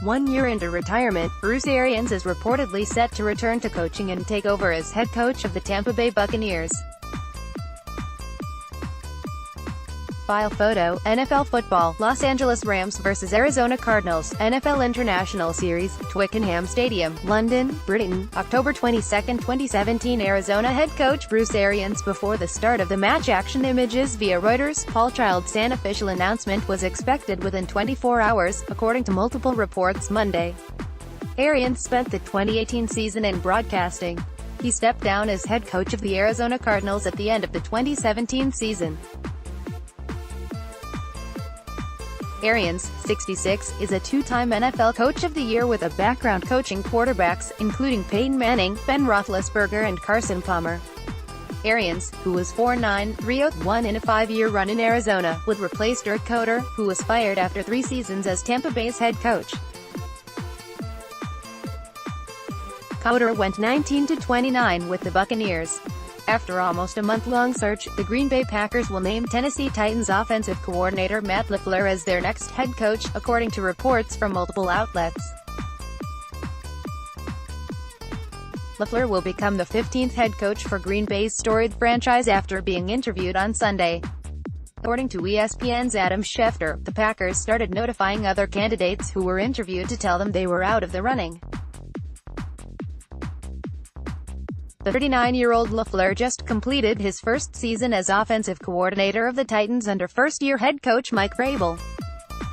1 year into retirement, Bruce Arians is reportedly set to return to coaching and take over as head coach of the Tampa Bay Buccaneers. File photo, NFL Football, Los Angeles Rams vs Arizona Cardinals, NFL International Series, Twickenham Stadium, London, Britain, October 22, 2017. Arizona head coach Bruce Arians before the start of the match. Action images via Reuters. ChildsAn official announcement was expected within 24 hours, according to multiple reports Monday. Arians spent the 2018 season in broadcasting. He stepped down as head coach of the Arizona Cardinals at the end of the 2017 season. Arians, 66, is a two-time NFL Coach of the Year with a background coaching quarterbacks, including Peyton Manning, Ben Roethlisberger and Carson Palmer. Arians, who was 4-9-3-0-1 in a 5-year run in Arizona, would replace Dirk Koetter, who was fired after 3 seasons as Tampa Bay's head coach. Koetter went 19-29 with the Buccaneers. After almost a month-long search, the Green Bay Packers will name Tennessee Titans offensive coordinator Matt LaFleur as their next head coach, according to reports from multiple outlets. LaFleur will become the 15th head coach for Green Bay's storied franchise after being interviewed on Sunday. According to ESPN's Adam Schefter, the Packers started notifying other candidates who were interviewed to tell them they were out of the running. The 39-year-old LaFleur just completed his first season as offensive coordinator of the Titans under first-year head coach Mike Vrabel.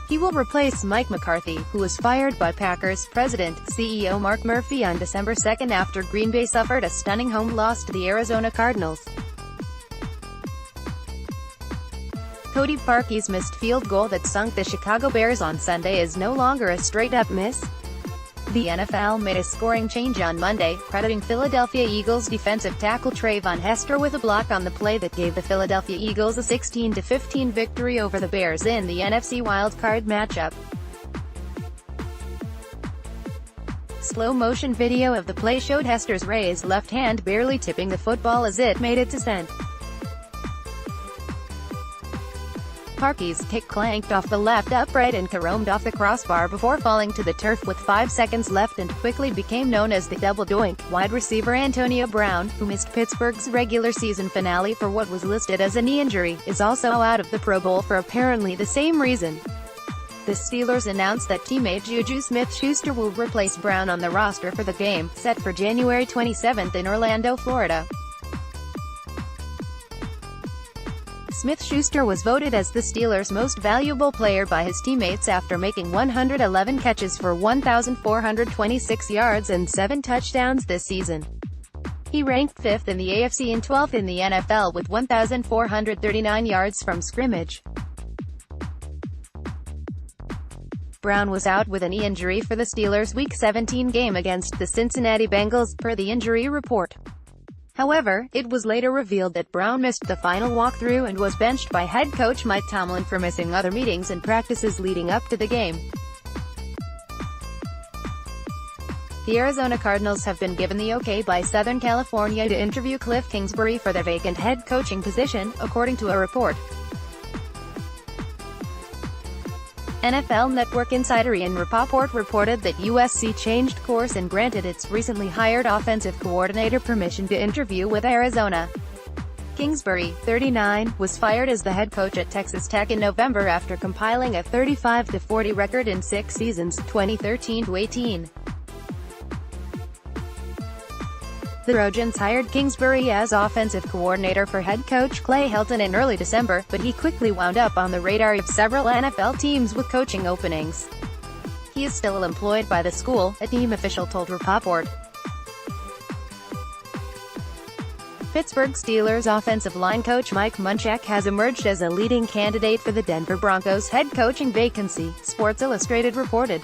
He will replace Mike McCarthy, who was fired by Packers president, CEO Mark Murphy on December 2 after Green Bay suffered a stunning home loss to the Arizona Cardinals. Cody Parkey's missed field goal that sunk the Chicago Bears on Sunday is no longer a straight-up miss. The NFL made a scoring change on Monday, crediting Philadelphia Eagles defensive tackle Trayvon Hester with a block on the play that gave the Philadelphia Eagles a 16-15 victory over the Bears in the NFC wildcard matchup. Slow-motion video of the play showed Hester's raised left hand barely tipping the football as it made its ascent. Parkey's kick clanked off the left upright and caromed off the crossbar before falling to the turf with 5 seconds left and quickly became known as the double doink. Wide receiver Antonio Brown, who missed Pittsburgh's regular season finale for what was listed as a knee injury, is also out of the Pro Bowl for apparently the same reason. The Steelers announced that teammate Juju Smith-Schuster will replace Brown on the roster for the game, set for January 27 in Orlando, Florida. Smith-Schuster was voted as the Steelers' most valuable player by his teammates after making 111 catches for 1,426 yards and 7 touchdowns this season. He ranked 5th in the AFC and 12th in the NFL with 1,439 yards from scrimmage. Brown was out with a knee injury for the Steelers' Week 17 game against the Cincinnati Bengals, per the injury report. However, it was later revealed that Brown missed the final walkthrough and was benched by head coach Mike Tomlin for missing other meetings and practices leading up to the game. The Arizona Cardinals have been given the okay by Southern California to interview Cliff Kingsbury for their vacant head coaching position, according to a report. NFL Network insider Ian Rapoport reported that USC changed course and granted its recently hired offensive coordinator permission to interview with Arizona. Kingsbury, 39, was fired as the head coach at Texas Tech in November after compiling a 35-40 record in 6 seasons, 2013-18. The Trojans hired Kingsbury as offensive coordinator for head coach Clay Helton in early December, but he quickly wound up on the radar of several NFL teams with coaching openings. He is still employed by the school, a team official told Rapoport. Pittsburgh Steelers offensive line coach Mike Munchak has emerged as a leading candidate for the Denver Broncos head coaching vacancy, Sports Illustrated reported.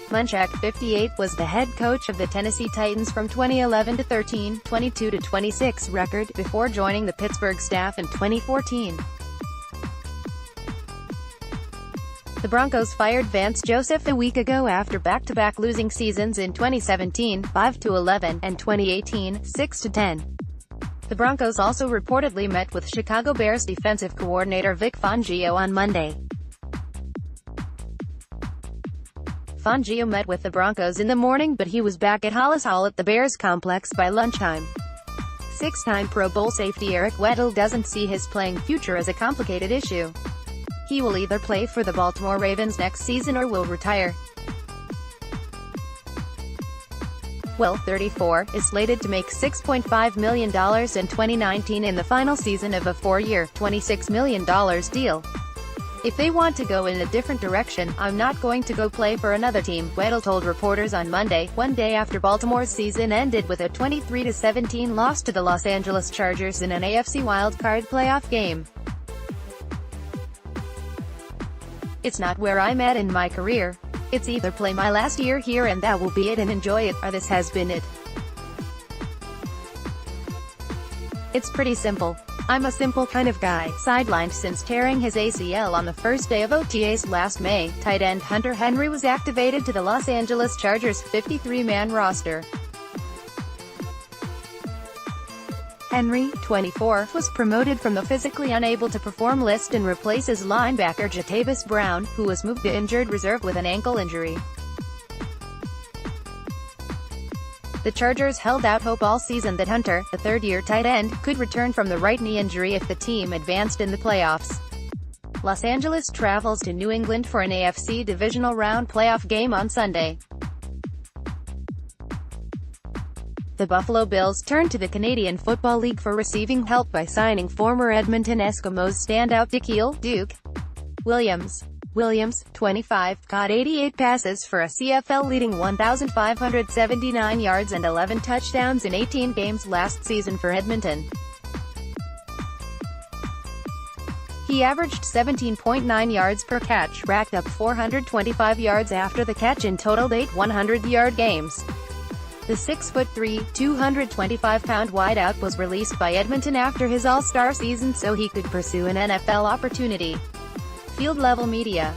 Munchak, 58, was the head coach of the Tennessee Titans from 2011 to 13, 22 to 26 record, before joining the Pittsburgh staff in 2014. The Broncos fired Vance Joseph a week ago after back-to-back losing seasons in 2017, 5-11, and 2018, 6-10. The Broncos also reportedly met with Chicago Bears defensive coordinator Vic Fangio on Monday. Fangio met with the Broncos in the morning, but he was back at Hollis Hall at the Bears complex by lunchtime. Six-time Pro Bowl safety Eric Weddle doesn't see his playing future as a complicated issue. He will either play for the Baltimore Ravens next season or will retire. Will, 34, is slated to make $6.5 million in 2019 in the final season of a four-year, $26 million deal. If they want to go in a different direction, I'm not going to go play for another team, Weddle told reporters on Monday, one day after Baltimore's season ended with a 23-17 loss to the Los Angeles Chargers in an AFC wildcard playoff game. It's not where I'm at in my career. It's either play my last year here and that will be it and enjoy it, or this has been it. It's pretty simple. I'm a simple kind of guy. Sidelined since tearing his ACL on the first day of OTAs last May, tight end Hunter Henry was activated to the Los Angeles Chargers' 53-man roster. Henry, 24, was promoted from the physically unable to perform list and replaces linebacker Jatavis Brown, who was moved to injured reserve with an ankle injury. The Chargers held out hope all season that Hunter, the third-year tight end, could return from the right knee injury if the team advanced in the playoffs. Los Angeles travels to New England for an AFC divisional round playoff game on Sunday. The Buffalo Bills turned to the Canadian Football League for receiving help by signing former Edmonton Eskimos standout Duke Williams, 25, caught 88 passes for a CFL-leading 1,579 yards and 11 touchdowns in 18 games last season for Edmonton. He averaged 17.9 yards per catch, racked up 425 yards after the catch and totaled 8 100-yard games. The 6'3", 225-pound wideout was released by Edmonton after his All-Star season so he could pursue an NFL opportunity. Field Level Media.